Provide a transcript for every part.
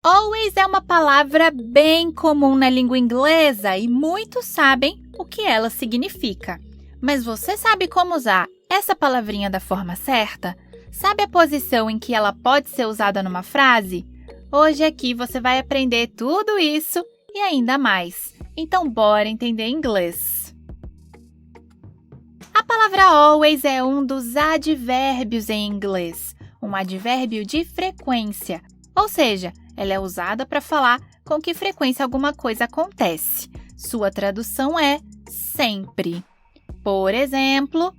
Always é uma palavra bem comum na língua inglesa e muitos sabem o que ela significa. Mas você sabe como usar essa palavrinha da forma certa? Sabe a posição em que ela pode ser usada numa frase? Hoje aqui você vai aprender tudo isso e ainda mais. Então, bora entender inglês. A palavra always é um dos advérbios em inglês, um advérbio de frequência, ou seja, ela é usada para falar com que frequência alguma coisa acontece. Sua tradução é sempre. Por exemplo,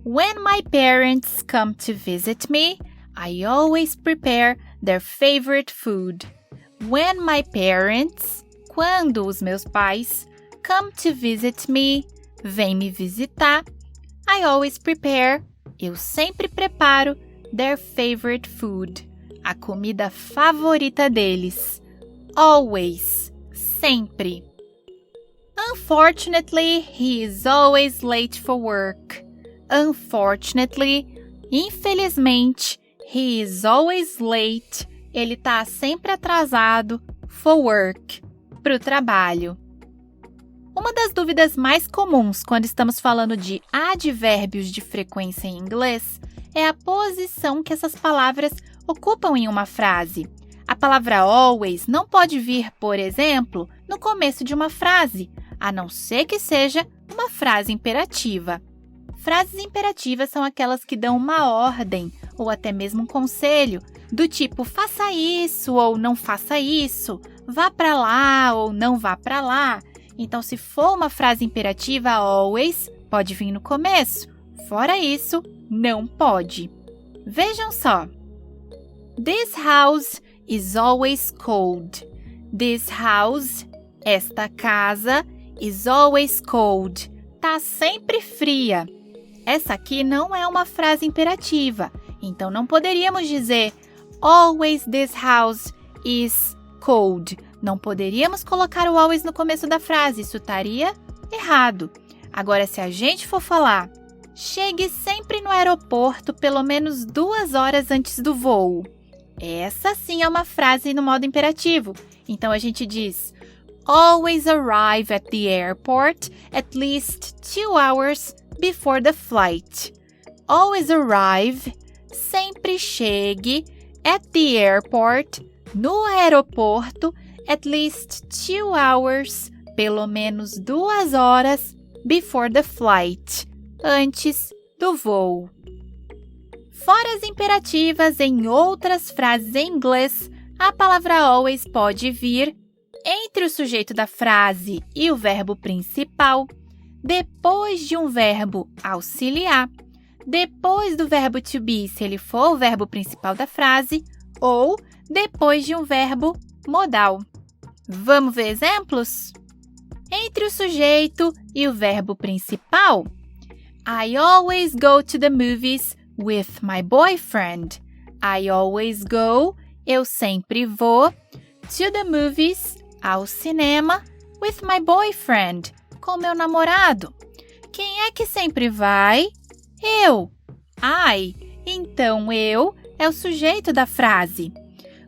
when my parents come to visit me, I always prepare their favorite food. When my parents, quando os meus pais, come to visit me, vêm me visitar, I always prepare, eu sempre preparo, their favorite food, a comida favorita deles. Always, sempre. Unfortunately, he is always late for work. Unfortunately, infelizmente, he is always late. Ele está sempre atrasado for work, para o trabalho. Uma das dúvidas mais comuns quando estamos falando de advérbios de frequência em inglês é a posição que essas palavras ocupam em uma frase. A palavra always não pode vir, por exemplo, no começo de uma frase, a não ser que seja uma frase imperativa. Frases imperativas são aquelas que dão uma ordem ou até mesmo um conselho, do tipo faça isso ou não faça isso, vá para lá ou não vá para lá. Então, se for uma frase imperativa, always pode vir no começo. Fora isso, não pode. Vejam só. This house is always cold. This house, esta casa, is always cold. Tá sempre fria. Essa aqui não é uma frase imperativa, então não poderíamos dizer always this house is cold. Não poderíamos colocar o always no começo da frase, isso estaria errado. Agora, se a gente for falar, chegue sempre no aeroporto pelo menos 2 horas antes do voo. Essa sim é uma frase no modo imperativo. Então, a gente diz, always arrive at the airport at least 2 hours before the flight. Always arrive, sempre chegue, at the airport, no aeroporto, at least 2 hours, pelo menos 2 horas, before the flight, antes do voo. Fora as imperativas, em outras frases em inglês, a palavra always pode vir entre o sujeito da frase e o verbo principal, depois de um verbo auxiliar, depois do verbo to be, se ele for o verbo principal da frase, ou depois de um verbo modal. Vamos ver exemplos? Entre o sujeito e o verbo principal, I always go to the movies with my boyfriend. I always go, eu sempre vou, to the movies, ao cinema, with my boyfriend, com meu namorado. Quem é que sempre vai? Eu. I. Então, eu é o sujeito da frase.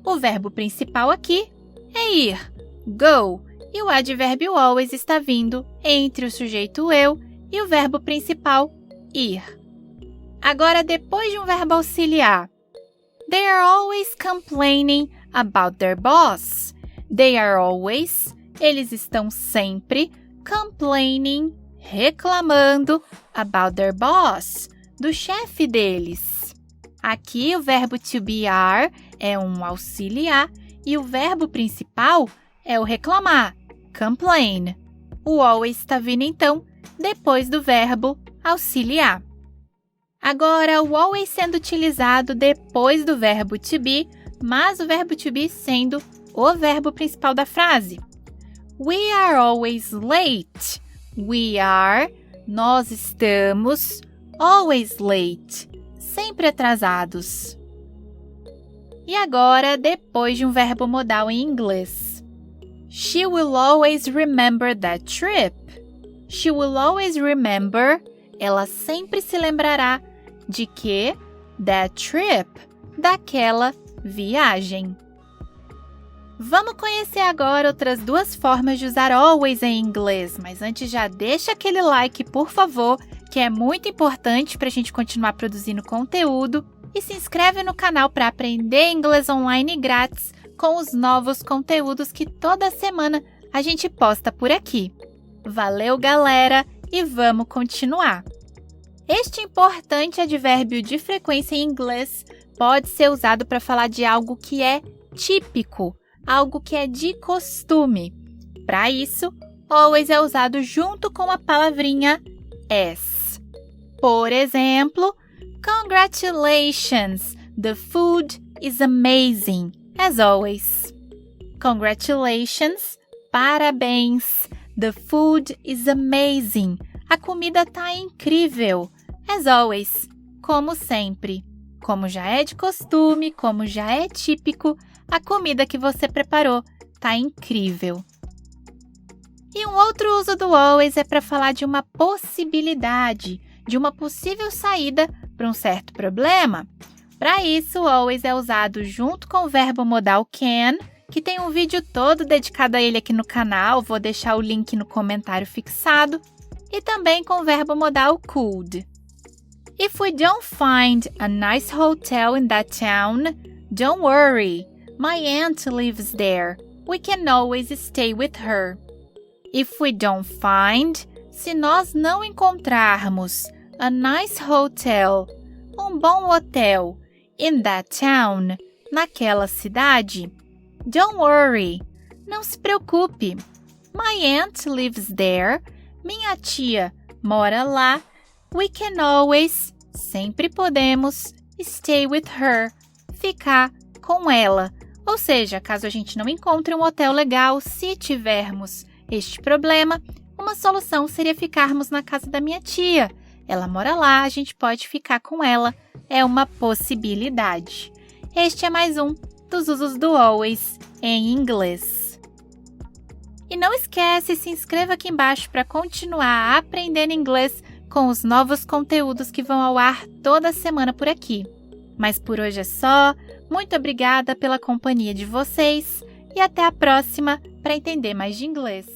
O verbo principal aqui é ir, go, e o advérbio always está vindo entre o sujeito eu e o verbo principal ir. Agora, depois de um verbo auxiliar, they are always complaining about their boss. They are always, eles estão sempre, complaining, reclamando about their boss, do chefe deles. Aqui, o verbo to be are é um auxiliar e o verbo principal é o reclamar, complain. O always está vindo, então, depois do verbo auxiliar. Agora, o always sendo utilizado depois do verbo to be, mas o verbo to be sendo o verbo principal da frase. We are always late. We are, nós estamos, always late, sempre atrasados. E agora, depois de um verbo modal em inglês. She will always remember that trip. She will always remember, ela sempre se lembrará de que? That trip, daquela viagem. Vamos conhecer agora outras duas formas de usar always em inglês, mas antes já deixa aquele like, por favor, que é muito importante para a gente continuar produzindo conteúdo, e se inscreve no canal para aprender inglês online grátis com os novos conteúdos que toda semana a gente posta por aqui. Valeu, galera, e vamos continuar! Este importante advérbio de frequência em inglês pode ser usado para falar de algo que é típico, algo que é de costume. Para isso, always é usado junto com a palavrinha as. Por exemplo, Congratulations! The food is amazing, as always. Congratulations! Parabéns! The food is amazing. A comida tá incrível, as always. Como sempre. Como já é de costume, como já é típico, a comida que você preparou tá incrível. E um outro uso do always é para falar de uma possibilidade, de uma possível saída para um certo problema. Para isso, o always é usado junto com o verbo modal can, que tem um vídeo todo dedicado a ele aqui no canal, vou deixar o link no comentário fixado, e também com o verbo modal could. If we don't find a nice hotel in that town, don't worry. My aunt lives there. We can always stay with her. If we don't find, se nós não encontrarmos, a nice hotel, um bom hotel, in that town, naquela cidade, don't worry, não se preocupe. My aunt lives there. Minha tia mora lá. We can always, sempre podemos, stay with her, ficar com ela. Ou seja, caso a gente não encontre um hotel legal, se tivermos este problema, uma solução seria ficarmos na casa da minha tia. Ela mora lá, a gente pode ficar com ela. É uma possibilidade. Este é mais um dos usos do always em inglês. E não esquece, se inscreva aqui embaixo para continuar aprendendo inglês com os novos conteúdos que vão ao ar toda semana por aqui. Mas por hoje é só. Muito obrigada pela companhia de vocês e até a próxima para entender mais de inglês.